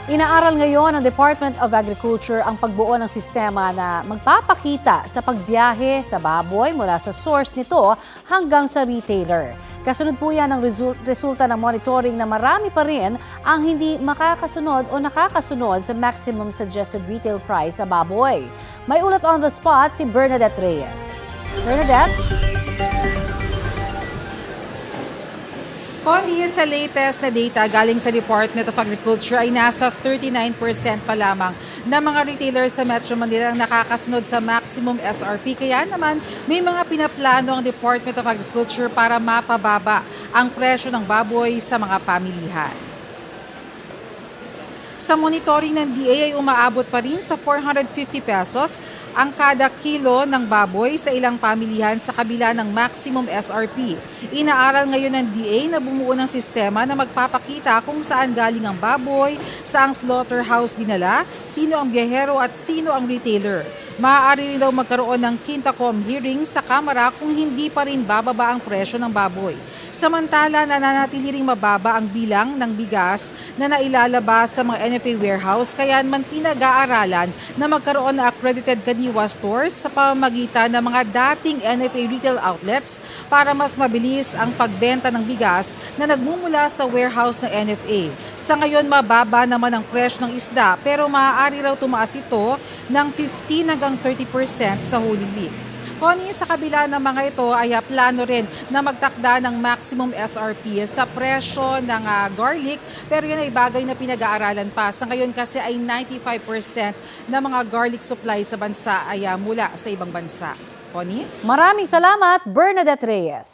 Inaaral ngayon ng Department of Agriculture ang pagbuo ng sistema na magpapakita sa pagbiyahe sa baboy mula sa source nito hanggang sa retailer. Kasunod po yan ang resulta ng monitoring na marami pa rin ang hindi makakasunod o nakakasunod sa maximum suggested retail price sa baboy. May ulat on the spot si Bernadette Reyes. Bernadette? Connie, sa latest na data galing sa Department of Agriculture ay nasa 39% pa lamang na mga retailers sa Metro Manila ang nakakasunod sa maximum SRP. Kaya naman may mga pinaplano ang Department of Agriculture para mapababa ang presyo ng baboy sa mga pamilihan. Sa monitoring ng DA ay umaabot pa rin sa 450 pesos ang kada kilo ng baboy sa ilang pamilihan sa kabila ng maximum SRP. Inaaral ngayon ng DA na bumuo ng sistema na magpapakita kung saan galing ang baboy, saang slaughterhouse dinala, sino ang biyahero at sino ang retailer. Maaari rin daw magkaroon ng Quintacom hearing sa Kamara kung hindi pa rin bababa ang presyo ng baboy. Samantala, nananatili ring mababa ang bilang ng bigas na nailalabas sa mga NFA warehouse, kaya man pinag-aaralan na magkaroon ng accredited kadiwa stores sa pamamagitan ng mga dating NFA retail outlets para mas mabilis ang pagbenta ng bigas na nagmumula sa warehouse ng NFA. Sa ngayon, mababa naman ang presyo ng isda pero maaari raw tumaas ito ng 15 hanggang 30% sa Holy Week. Connie, sa kabila ng mga ito ay plano rin na magtakda ng maximum SRP sa presyo ng garlic, pero yan ay bagay na pinag-aaralan pa. Sa ngayon kasi ay 95% ng mga garlic supply sa bansa ay mula sa ibang bansa. Connie? Maraming salamat, Bernadette Reyes.